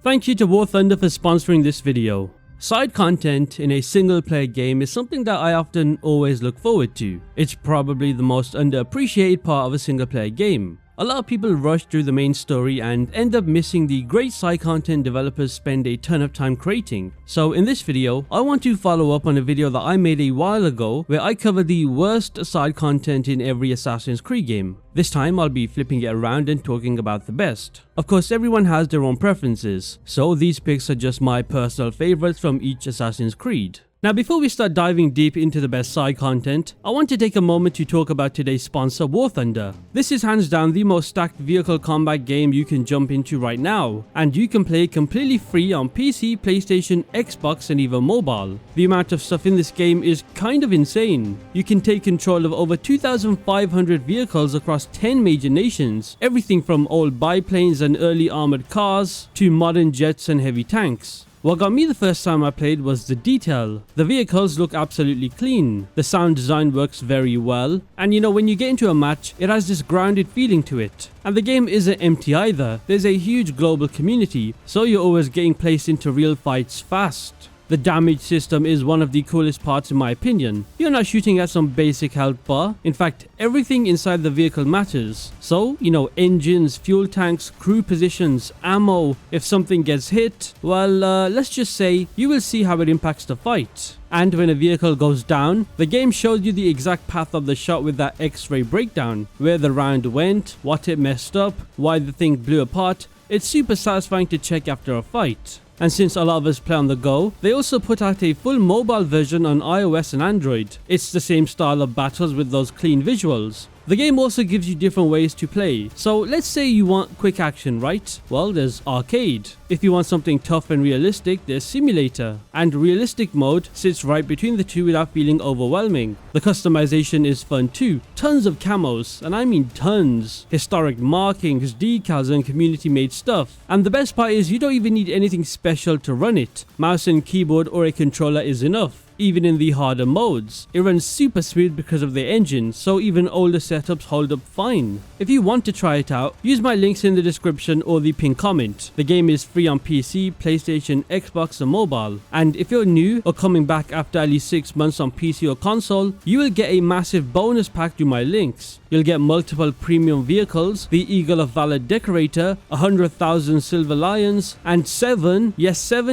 Thank you to War Thunder for sponsoring this video. Side content in a single player game is something that I often always look forward to. It's probably the most underappreciated part of a single player game. A lot of people rush through the main story and end up missing the great side content developers spend a ton of time creating. So in this video, I want to follow up on a video that I made a while ago where I cover the worst side content in every Assassin's Creed game. This time I'll be flipping it around and talking about the best. Of course, everyone has their own preferences, so these picks are just my personal favorites from each Assassin's Creed. Now before we start diving deep into the best side content, I want to take a moment to talk about today's sponsor, War Thunder. This is hands down the most stacked vehicle combat game you can jump into right now, and you can play completely free on PC, PlayStation, Xbox and even mobile. The amount of stuff in this game is kind of insane. You can take control of over 2,500 vehicles across 10 major nations, everything from old biplanes and early armored cars to modern jets and heavy tanks. What got me the first time I played was the detail. The vehicles look absolutely clean, the sound design works very well, and when you get into a match, it has this grounded feeling to it. And the game isn't empty either, there's a huge global community, so you're always getting placed into real fights fast. The damage system is one of the coolest parts in my opinion. You're not shooting at some basic health bar. In fact, everything inside the vehicle matters. So, engines, fuel tanks, crew positions, ammo. If something gets hit, well, let's just say you will see how it impacts the fight. And when a vehicle goes down, the game shows you the exact path of the shot with that X-ray breakdown. Where the round went, what it messed up, why the thing blew apart. It's super satisfying to check after a fight. And since a lot of us play on the go, they also put out a full mobile version on iOS and Android. It's the same style of battles with those clean visuals. The game also gives you different ways to play. So let's say you want quick action, right? Well, there's arcade. If you want something tough and realistic, there's simulator. And realistic mode sits right between the two without feeling overwhelming. The customization is fun too. Tons of camos, and I mean tons. Historic markings, decals and community made stuff. And the best part is you don't even need anything special to run it. Mouse and keyboard or a controller is enough. Even in the harder modes, it runs super smooth because of the engine, so even older setups hold up fine. If you want to try it out, use my links in the description or the pinned comment. The game is free on PC, PlayStation, Xbox and mobile. And if you're new or coming back after at least 6 months on PC or console, you will get a massive bonus pack through my links. You'll get multiple premium vehicles, the Eagle of Valor Decorator, 100,000 Silver Lions, and 7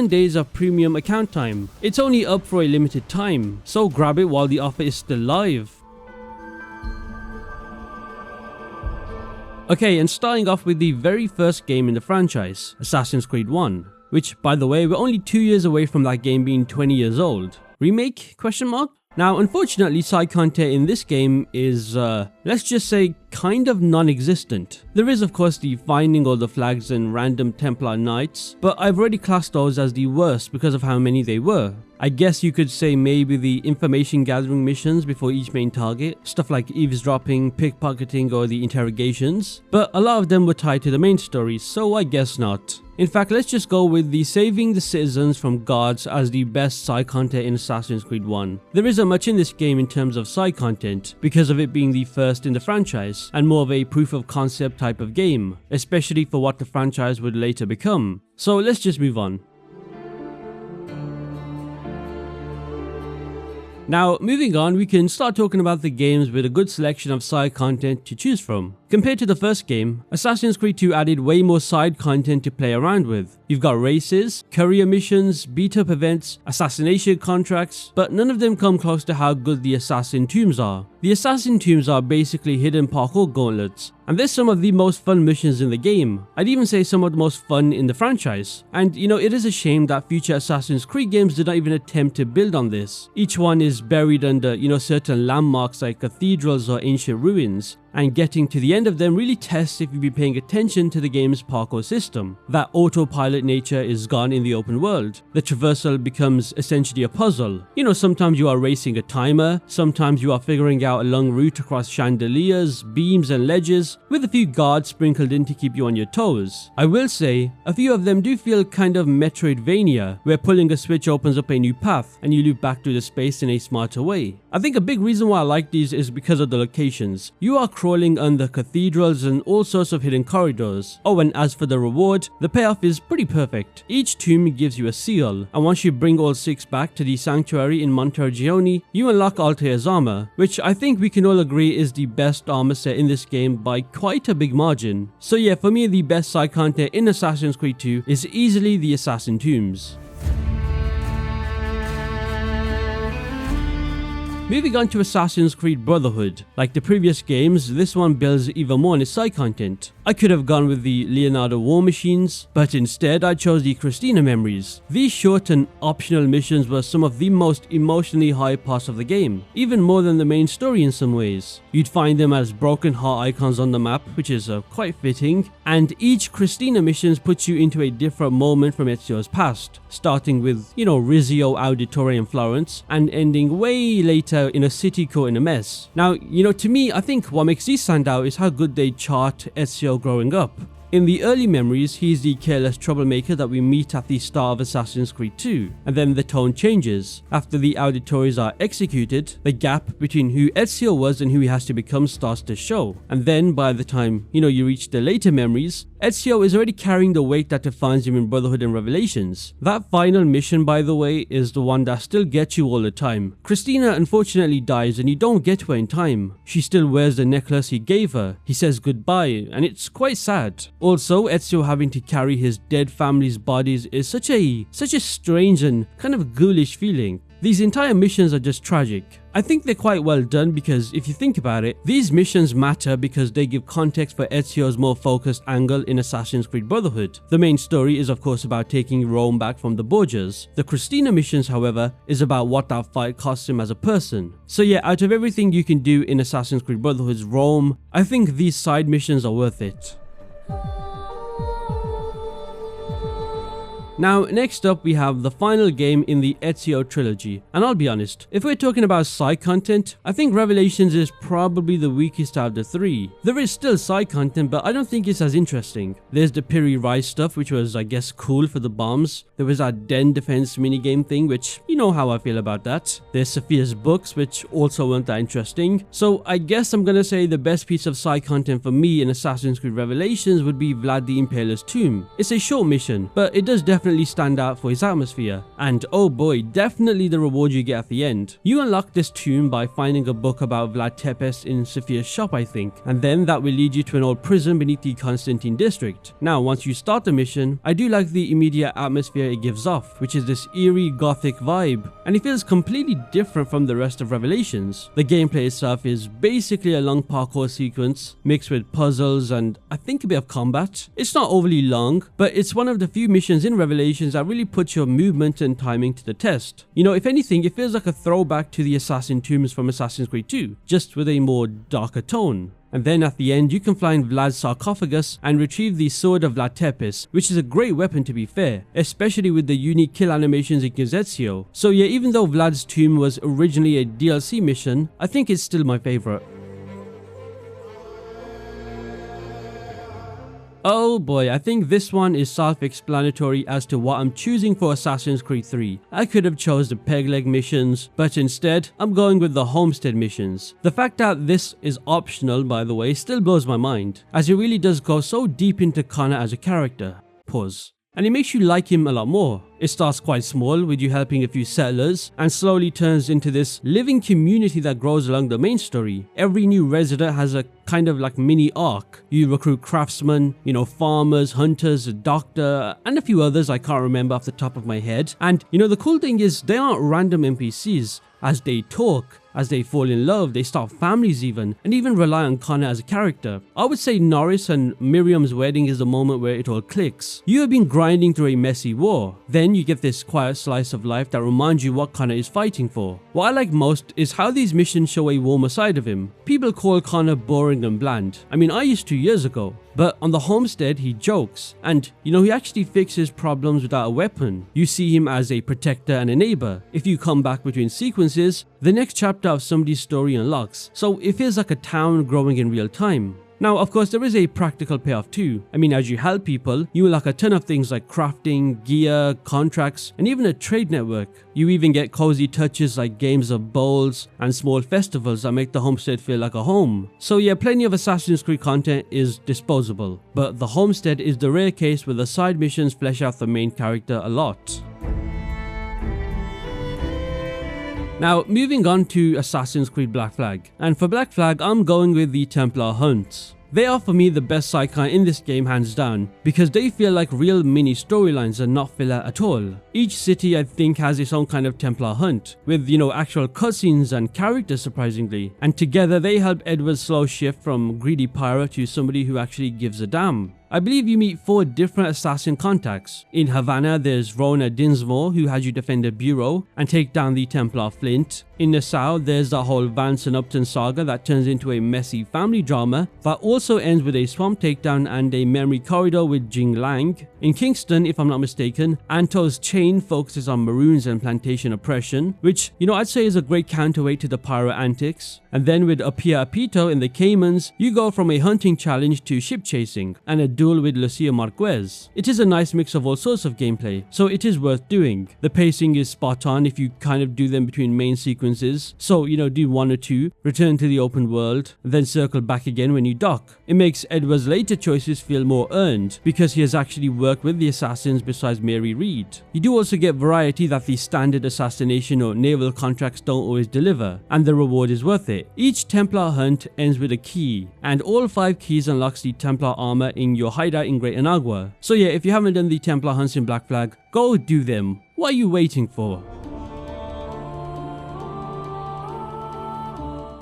days of premium account time. It's only up for a limited time, so grab it while the offer is still live. Okay, and starting off with the very first game in the franchise, Assassin's Creed 1, which by the way, we're only 2 years away from that game being 20 years old. Remake? Question mark? Now, unfortunately, side content in this game is, let's just say, kind of non-existent. There is of course the finding all the flags and random Templar Knights, but I've already classed those as the worst because of how many they were. I guess you could say maybe the information gathering missions before each main target, stuff like eavesdropping, pickpocketing or the interrogations, but a lot of them were tied to the main story, so I guess not. In fact, let's just go with the saving the citizens from guards as the best side content in Assassin's Creed 1. There isn't much in this game in terms of side content, because of it being the first in the franchise, and more of a proof of concept type of game, especially for what the franchise would later become. So let's just move on. Now, moving on, we can start talking about the games with a good selection of side content to choose from. Compared to the first game, Assassin's Creed 2 added way more side content to play around with. You've got races, courier missions, beat-up events, assassination contracts, but none of them come close to how good the assassin tombs are. The assassin tombs are basically hidden parkour gauntlets, and there's some of the most fun missions in the game. I'd even say some of the most fun in the franchise. And it is a shame that future Assassin's Creed games did not even attempt to build on this. Each one is buried under, certain landmarks like cathedrals or ancient ruins. And getting to the end of them really tests if you've been paying attention to the game's parkour system. That autopilot nature is gone in the open world. The traversal becomes essentially a puzzle. Sometimes you are racing a timer, sometimes you are figuring out a long route across chandeliers, beams and ledges, with a few guards sprinkled in to keep you on your toes. I will say, a few of them do feel kind of Metroidvania, where pulling a switch opens up a new path and you loop back through the space in a smarter way. I think a big reason why I like these is because of the locations. You are crawling under cathedrals and all sorts of hidden corridors. Oh, and as for the reward, the payoff is pretty perfect. Each tomb gives you a seal, and once you bring all 6 back to the sanctuary in Montergione, you unlock Altair's armor, which I think we can all agree is the best armor set in this game by quite a big margin. So yeah, for me the best side content in Assassin's Creed 2 is easily the Assassin Tombs. Moving on to Assassin's Creed Brotherhood. Like the previous games, this one builds even more on its side content. I could have gone with the Leonardo war machines, but instead I chose the Christina memories. These short and optional missions were some of the most emotionally high parts of the game, even more than the main story in some ways. You'd find them as broken heart icons on the map, which is quite fitting, and each Christina missions puts you into a different moment from Ezio's past, starting with, Rizzio Auditore in Florence, and ending way later in a city caught in a mess. Now, to me, I think what makes these stand out is how good they chart Ezio growing up. In the early memories, he's the careless troublemaker that we meet at the start of Assassin's Creed 2, and then the tone changes. After the auditores are executed, the gap between who Ezio was and who he has to become starts to show. And then by the time, you reach the later memories, Ezio is already carrying the weight that defines him in Brotherhood and Revelations. That final mission, by the way, is the one that still gets you all the time. Christina unfortunately dies and you don't get to her in time. She still wears the necklace he gave her. He says goodbye, and it's quite sad. Also, Ezio having to carry his dead family's bodies is such a strange and kind of ghoulish feeling. These entire missions are just tragic. I think they're quite well done because if you think about it, these missions matter because they give context for Ezio's more focused angle in Assassin's Creed Brotherhood. The main story is of course about taking Rome back from the Borgias. The Christina missions, however, is about what that fight costs him as a person. So yeah, out of everything you can do in Assassin's Creed Brotherhood's Rome, I think these side missions are worth it. Now, next up we have the final game in the Ezio trilogy, and I'll be honest, if we're talking about side content, I think Revelations is probably the weakest out of the 3. There is still side content, but I don't think it's as interesting. There's the Piri Rise stuff, which was, I guess, cool for the bombs. There was that den defense minigame thing, which, you know how I feel about that. There's Sophia's books, which also weren't that interesting. So I guess I'm gonna say the best piece of side content for me in Assassin's Creed Revelations would be Vlad the Impaler's tomb. It's a short mission, but it does definitely stand out for his atmosphere, and oh boy, definitely the reward you get at the end. You unlock this tomb by finding a book about Vlad Tepes in Sophia's shop, I think, and then that will lead you to an old prison beneath the Constantine district. Now, once you start the mission, I do like the immediate atmosphere it gives off, which is this eerie gothic vibe, and it feels completely different from the rest of Revelations. The gameplay itself is basically a long parkour sequence mixed with puzzles and I think a bit of combat. It's not overly long, but it's one of the few missions in Revelations that really puts your movement and timing to the test. If anything, it feels like a throwback to the Assassin Tombs from Assassin's Creed 2, just with a more darker tone. And then at the end, you can find Vlad's sarcophagus and retrieve the Sword of Vlad Tepes, which is a great weapon to be fair, especially with the unique kill animations it gives Ezio. So yeah, even though Vlad's tomb was originally a DLC mission, I think it's still my favorite. Oh boy, I think this one is self-explanatory as to what I'm choosing for Assassin's Creed 3. I could have chose the peg leg missions, but instead, I'm going with the homestead missions. The fact that this is optional, by the way, still blows my mind, as it really does go so deep into Connor as a character. Pause. And it makes you like him a lot more. It starts quite small with you helping a few settlers and slowly turns into this living community that grows along the main story. Every new resident has a kind of like mini arc. You recruit craftsmen, farmers, hunters, a doctor, and a few others I can't remember off the top of my head. And the cool thing is they aren't random NPCs. As they talk, as they fall in love, they start families and even rely on Connor as a character. I would say Norris and Miriam's wedding is the moment where it all clicks. You have been grinding through a messy war. Then you get this quiet slice of life that reminds you what Connor is fighting for. What I like most is how these missions show a warmer side of him. People call Connor boring and bland. I mean, I used 2 years ago. But on the homestead, he jokes, and he actually fixes problems without a weapon. You see him as a protector and a neighbor. If you come back between sequences, the next chapter of somebody's story unlocks, so it feels like a town growing in real time. Now, of course, there is a practical payoff too. I mean, as you help people, you unlock a ton of things like crafting, gear, contracts, and even a trade network. You even get cozy touches like games of bowls and small festivals that make the homestead feel like a home. So yeah, plenty of Assassin's Creed content is disposable, but the homestead is the rare case where the side missions flesh out the main character a lot. Now, moving on to Assassin's Creed Black Flag, and for Black Flag I'm going with the Templar hunts. They are for me the best side content in this game hands down, because they feel like real mini storylines and not filler at all. Each city I think has its own kind of Templar hunt, with actual cutscenes and characters surprisingly, and together they help Edward's slow shift from greedy pirate to somebody who actually gives a damn. I believe you meet 4 different assassin contacts. In Havana there's Rona Dinsmore, who has you defend a bureau and take down the Templar Flint. In Nassau there's the whole Vance and Upton saga that turns into a messy family drama that also ends with a swamp takedown and a memory corridor with Jing Lang. In Kingston, if I'm not mistaken, Anto's Chain focuses on maroons and plantation oppression, which I'd say is a great counterweight to the pirate antics. And then with Apia Apito in the Caymans, you go from a hunting challenge to ship chasing and a duel with Lucia Marquez. It is a nice mix of all sorts of gameplay, so it is worth doing. The pacing is spot on if you kind of do them between main sequences, so do 1 or 2, return to the open world, then circle back again when you dock. It makes Edward's later choices feel more earned, because he has actually worked with the assassins besides Mary Read. You do also get variety that the standard assassination or naval contracts don't always deliver, and the reward is worth it. Each Templar hunt ends with a key, and all 5 keys unlocks the Templar armor in your hideout in Great Anagua. So yeah, if you haven't done the Templar hunts in Black Flag, go do them. What are you waiting for?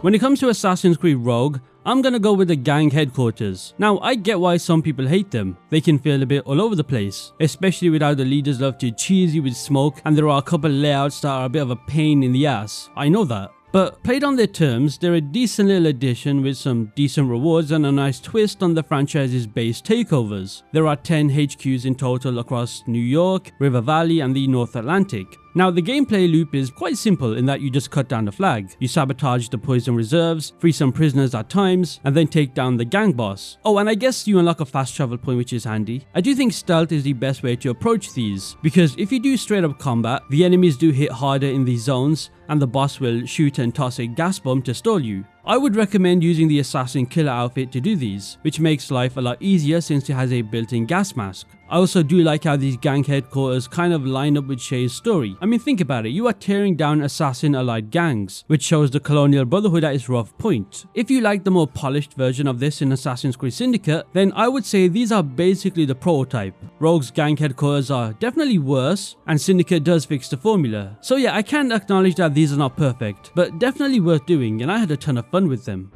When it comes to Assassin's Creed Rogue, I'm gonna go with the gang headquarters. Now, I get why some people hate them. They can feel a bit all over the place, especially with how the leaders love to cheese you with smoke, and there are a couple layouts that are a bit of a pain in the ass. I know that. But played on their terms, they're a decent little addition with some decent rewards and a nice twist on the franchise's base takeovers. There are 10 HQs in total across New York, River Valley and the North Atlantic. Now, the gameplay loop is quite simple in that you just cut down the flag, you sabotage the poison reserves, free some prisoners at times, and then take down the gang boss. Oh, and I guess you unlock a fast travel point, which is handy. I do think stealth is the best way to approach these, because if you do straight up combat, the enemies do hit harder in these zones, and the boss will shoot and toss a gas bomb to stall you. I would recommend using the Assassin Killer outfit to do these, which makes life a lot easier since it has a built-in gas mask. I also do like how these gang headquarters kind of line up with Shay's story. I mean, think about it, you are tearing down assassin-allied gangs, which shows the colonial Brotherhood at its rough point. If you like the more polished version of this in Assassin's Creed Syndicate, then I would say these are basically the prototype. Rogue's gang headquarters are definitely worse, and Syndicate does fix the formula. So yeah, I can acknowledge that these are not perfect, but definitely worth doing, and I had a ton of fun with them.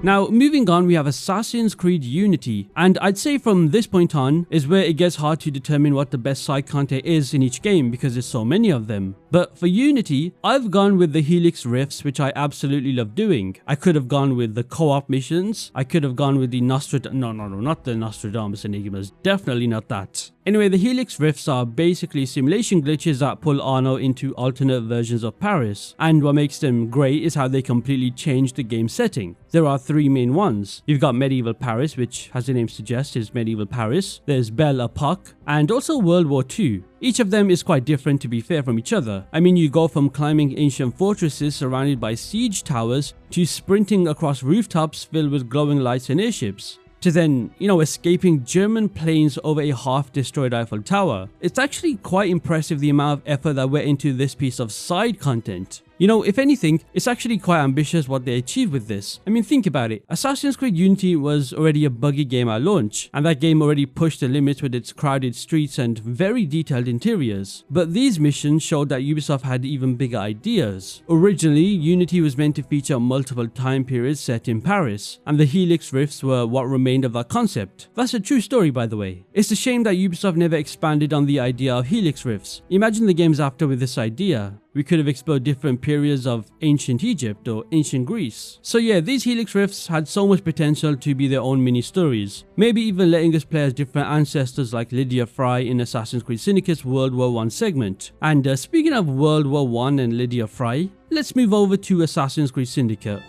Now, moving on, we have Assassin's Creed Unity, and I'd say from this point on is where it gets hard to determine what the best side content is in each game because there's so many of them. But for Unity, I've gone with the Helix Rifts, which I absolutely love doing. I could have gone with the co-op missions, I could have gone with the not the Nostradamus Enigmas, definitely not that. Anyway, the Helix Rifts are basically simulation glitches that pull Arno into alternate versions of Paris, and what makes them great is how they completely change the game setting. There are 3 main ones. You've got medieval Paris, which as the name suggests is medieval Paris, there's Belle Epoque, and also World War II. Each of them is quite different, to be fair, from each other. I mean, you go from climbing ancient fortresses surrounded by siege towers to sprinting across rooftops filled with glowing lights and airships, to then, escaping German planes over a half-destroyed Eiffel Tower. It's actually quite impressive the amount of effort that went into this piece of side content. If anything, it's actually quite ambitious what they achieved with this. I mean, think about it. Assassin's Creed Unity was already a buggy game at launch, and that game already pushed the limits with its crowded streets and very detailed interiors. But these missions showed that Ubisoft had even bigger ideas. Originally, Unity was meant to feature multiple time periods set in Paris, and the Helix Rifts were what remained of that concept. That's a true story, by the way. It's a shame that Ubisoft never expanded on the idea of Helix Rifts. Imagine the games after with this idea. We could have explored different periods of ancient Egypt or ancient Greece. So yeah, these Helix Rifts had so much potential to be their own mini stories. Maybe even letting us play as different ancestors like Lydia Fry in Assassin's Creed Syndicate's World War I segment. And speaking of World War I and Lydia Fry, let's move over to Assassin's Creed Syndicate.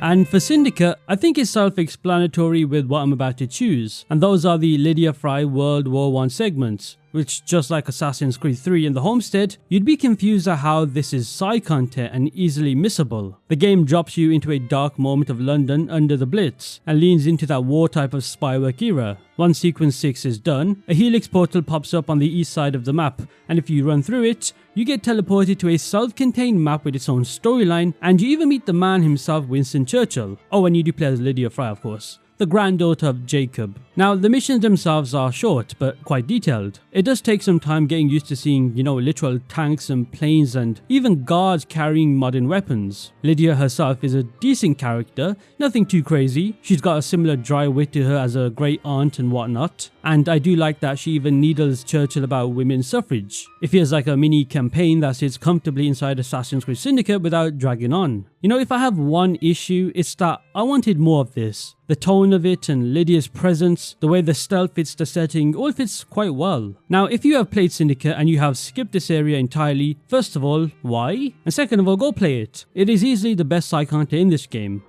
And for Syndicate, I think it's self-explanatory with what I'm about to choose, and those are the Lydia Fry World War I segments, which, just like Assassin's Creed 3 in the Homestead, you'd be confused at how this is side content and easily missable. The game drops you into a dark moment of London under the Blitz, and leans into that war type of spywork era. Once Sequence 6 is done, a Helix portal pops up on the east side of the map, and if you run through it, you get teleported to a self-contained map with its own storyline, and you even meet the man himself, Winston Churchill. Oh, and you do play as Lydia Fry, of course, the granddaughter of Jacob. Now, the missions themselves are short, but quite detailed. It does take some time getting used to seeing, literal tanks and planes and even guards carrying modern weapons. Lydia herself is a decent character, nothing too crazy. She's got a similar dry wit to her as a great aunt and whatnot. And I do like that she even needles Churchill about women's suffrage. It feels like a mini campaign that sits comfortably inside Assassin's Creed Syndicate without dragging on. If I have one issue, it's that I wanted more of this. The tone of it and Lydia's presence, the way the stealth fits the setting, all fits quite well. Now, if you have played Syndicate and you have skipped this area entirely, first of all, why? And second of all, go play it. It is easily the best side content in this game.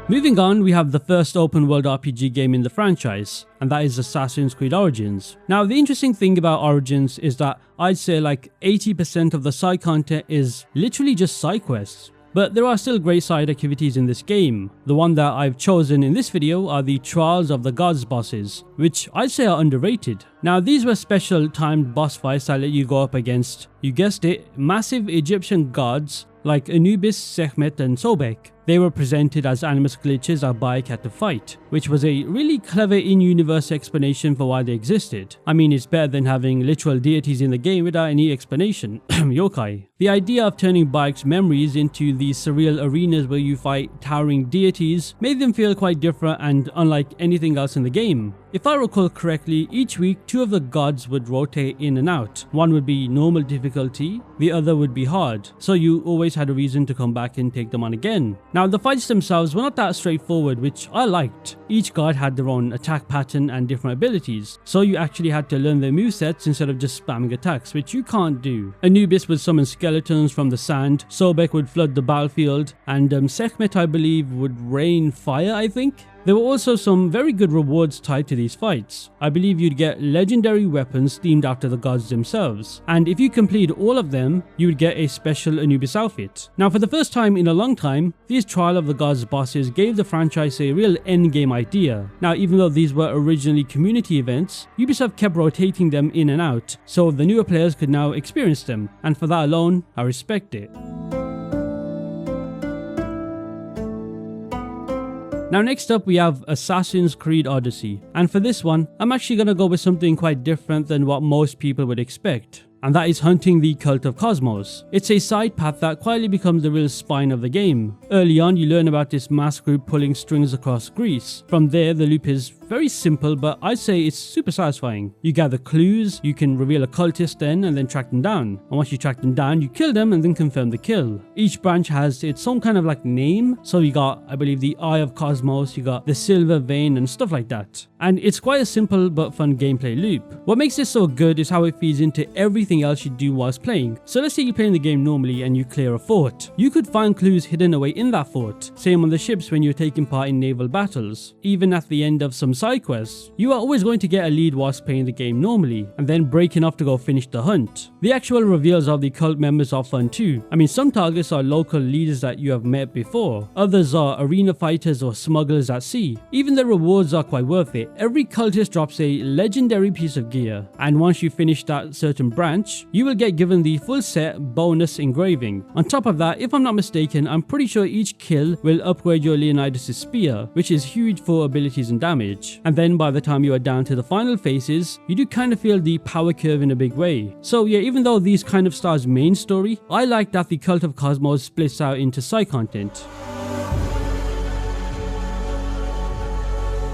Moving on, we have the first open world RPG game in the franchise, and that is Assassin's Creed Origins. Now, the interesting thing about Origins is that I'd say like 80% of the side content is literally just side quests. But there are still great side activities in this game. The one that I've chosen in this video are the Trials of the Gods bosses, which I'd say are underrated. Now, these were special timed boss fights that let you go up against, you guessed it, massive Egyptian gods like Anubis, Sekhmet and Sobek. They were presented as animus glitches that Bayek had to fight, which was a really clever in-universe explanation for why they existed. I mean, it's better than having literal deities in the game without any explanation. Yokai. The idea of turning Bayek's memories into these surreal arenas where you fight towering deities made them feel quite different and unlike anything else in the game. If I recall correctly, each week two of the gods would rotate in and out. One would be normal difficulty, the other would be hard, so you always had a reason to come back and take them on again. Now, the fights themselves were not that straightforward, which I liked. Each god had their own attack pattern and different abilities, so you actually had to learn their movesets instead of just spamming attacks, which you can't do. Anubis would summon skeletons from the sand, Sobek would flood the battlefield, and Sekhmet, I believe, would rain fire, I think? There were also some very good rewards tied to these fights. I believe you'd get legendary weapons themed after the gods themselves, and if you complete all of them, you would get a special Anubis outfit. Now, for the first time in a long time, these Trial of the Gods bosses gave the franchise a real endgame idea. Now, even though these were originally community events, Ubisoft kept rotating them in and out, so the newer players could now experience them, and for that alone, I respect it. Now, next up we have Assassin's Creed Odyssey, and for this one I'm actually gonna go with something quite different than what most people would expect, and that is hunting the Cult of Cosmos. It's a side path that quietly becomes the real spine of the game. Early on, you learn about this mass group pulling strings across Greece. From there, the loop is very simple, but I'd say it's super satisfying. You gather clues, you can reveal a cultist then and then track them down. And once you track them down, you kill them and then confirm the kill. Each branch has its own kind of like name. So you got, I believe, the Eye of Cosmos, you got the Silver Vein and stuff like that. And it's quite a simple but fun gameplay loop. What makes this so good is how it feeds into everything else you do whilst playing. So let's say you're playing the game normally and you clear a fort. You could find clues hidden away in that fort. Same on the ships when you're taking part in naval battles. Even at the end of some side quests, you are always going to get a lead whilst playing the game normally, and then breaking off to go finish the hunt. The actual reveals of the cult members are fun too. I mean, some targets are local leaders that you have met before. Others are arena fighters or smugglers at sea. Even the rewards are quite worth it. Every cultist drops a legendary piece of gear, and once you finish that certain branch, you will get given the full set bonus engraving. On top of that, if I'm not mistaken, I'm pretty sure each kill will upgrade your Leonidas' spear, which is huge for abilities and damage. And then by the time you are down to the final phases, you do kind of feel the power curve in a big way. So yeah, even though these kind of stars main story, I like that the Cult of Cosmos splits out into side content.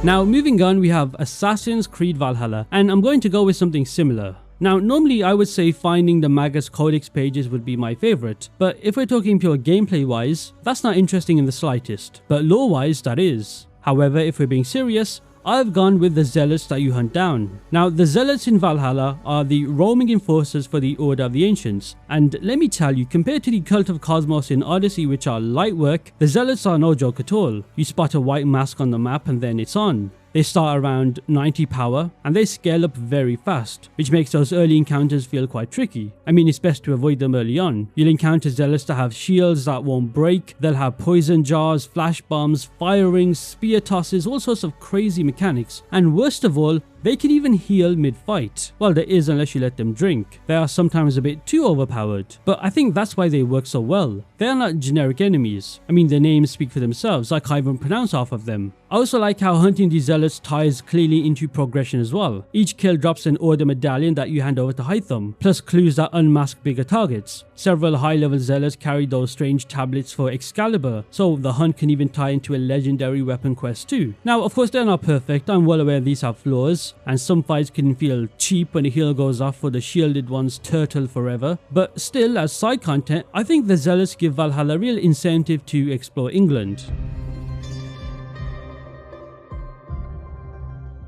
Now moving on, we have Assassin's Creed Valhalla, and I'm going to go with something similar. Now normally I would say finding the Magus Codex pages would be my favourite, but if we're talking pure gameplay wise, that's not interesting in the slightest, but lore wise that is. However, if we're being serious, I've gone with the Zealots that you hunt down. Now the Zealots in Valhalla are the roaming enforcers for the Order of the Ancients, and let me tell you, compared to the Cult of Cosmos in Odyssey, which are light work, the Zealots are no joke at all. You spot a white mask on the map and then it's on. They start around 90 power and they scale up very fast, which makes those early encounters feel quite tricky. I mean, it's best to avoid them early on. You'll encounter Zealots that have shields that won't break, they'll have poison jars, flash bombs, fire rings, spear tosses, all sorts of crazy mechanics, and worst of all, they can even heal mid-fight. Well, there is unless you let them drink. They are sometimes a bit too overpowered, but I think that's why they work so well. They are not generic enemies. I mean, their names speak for themselves, I can't even pronounce half of them. I also like how hunting these Zealots ties clearly into progression as well. Each kill drops an Order medallion that you hand over to Hytham, plus clues that unmask bigger targets. Several high-level Zealots carry those strange tablets for Excalibur, so the hunt can even tie into a legendary weapon quest too. Now, of course, they're not perfect, I'm well aware these have flaws, and some fights can feel cheap when the heal goes off for the shielded one's turtle forever, but still, as side content, I think the Zealots give Valhalla real incentive to explore England.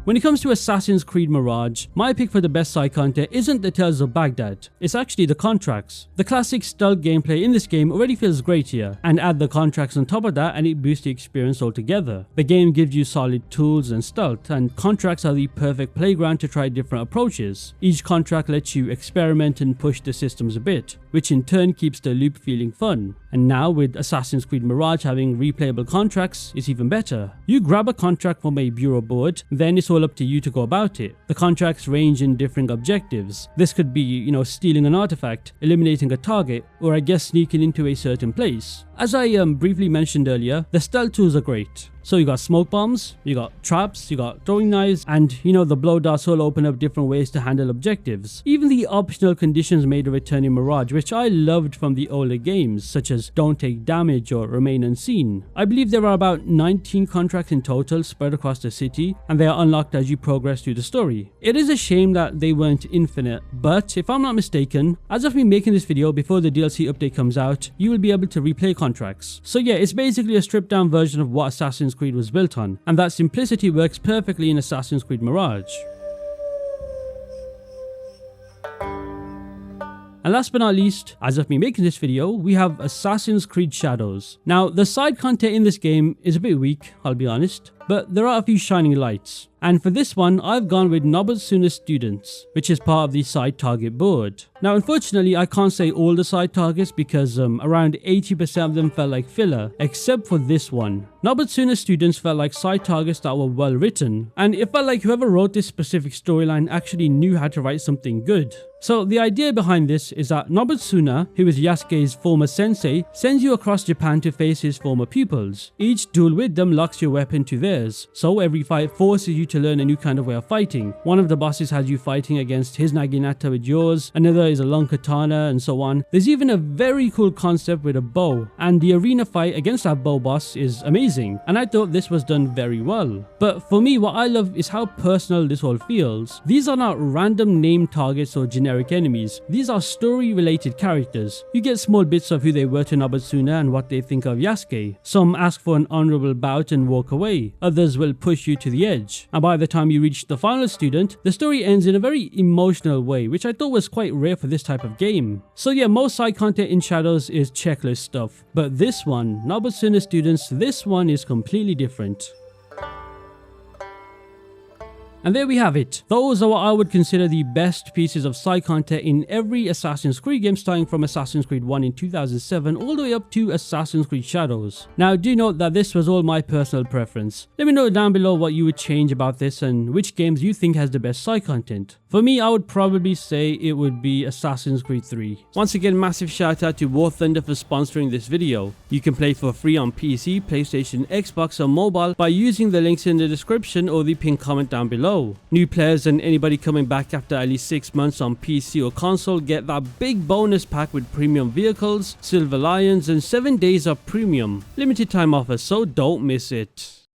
When it comes to Assassin's Creed Mirage, my pick for the best side content isn't the Tales of Baghdad, it's actually the contracts. The classic stealth gameplay in this game already feels great here, and add the contracts on top of that and it boosts the experience altogether. The game gives you solid tools and stealth, and contracts are the perfect playground to try different approaches. Each contract lets you experiment and push the systems a bit, which in turn keeps the loop feeling fun. And now with Assassin's Creed Mirage having replayable contracts, it's even better. You grab a contract from a bureau board, then it's all up to you to go about it. The contracts range in different objectives. This could be, stealing an artifact, eliminating a target, or I guess sneaking into a certain place. As I briefly mentioned earlier, the stealth tools are great. So you got smoke bombs, you got traps, you got throwing knives, and the blow darts all open up different ways to handle objectives. Even the optional conditions made a return in Mirage, which I loved from the older games, such as don't take damage or remain unseen. I believe there are about 19 contracts in total spread across the city, and they are unlocked as you progress through the story. It is a shame that they weren't infinite, but if I'm not mistaken, as of me making this video before the DLC update comes out, you will be able to replay contracts. So yeah, it's basically a stripped down version of what Assassin's Creed was built on, and that simplicity works perfectly in Assassin's Creed Mirage. And last but not least, as of me making this video, we have Assassin's Creed Shadows. Now, the side content in this game is a bit weak, I'll be honest, but there are a few shining lights. And for this one, I've gone with Nobutsuna Students, which is part of the side target board. Now, unfortunately, I can't say all the side targets because around 80% of them felt like filler, except for this one. Nobutsuna Students felt like side targets that were well written, and it felt like whoever wrote this specific storyline actually knew how to write something good. So the idea behind this is that Nobutsuna, who is Yasuke's former sensei, sends you across Japan to face his former pupils. Each duel with them locks your weapon to theirs, so every fight forces you to learn a new kind of way of fighting. One of the bosses has you fighting against his naginata with yours, another is a long katana, and so on. There's even a very cool concept with a bow, and the arena fight against that bow boss is amazing, and I thought this was done very well. But for me, what I love is how personal this all feels. These are not random named targets or generic enemies, these are story related characters. You get small bits of who they were to Nobutsuna and what they think of Yasuke. Some ask for an honorable bout and walk away, others will push you to the edge, and by the time you reach the final student, the story ends in a very emotional way, which I thought was quite rare for this type of game. So yeah, most side content in Shadows is checklist stuff, but this one, Nobutsuna Students, this one is completely different. And there we have it. Those are what I would consider the best pieces of side content in every Assassin's Creed game, starting from Assassin's Creed 1 in 2007 all the way up to Assassin's Creed Shadows. Now do note that this was all my personal preference. Let me know down below what you would change about this and which games you think has the best side content. For me, I would probably say it would be Assassin's Creed 3. Once again, massive shout out to War Thunder for sponsoring this video. You can play for free on PC, PlayStation, Xbox or mobile by using the links in the description or the pinned comment down below. New players and anybody coming back after at least 6 months on PC or console get that big bonus pack with premium vehicles, silver lions and 7 days of premium. Limited time offer, so don't miss it.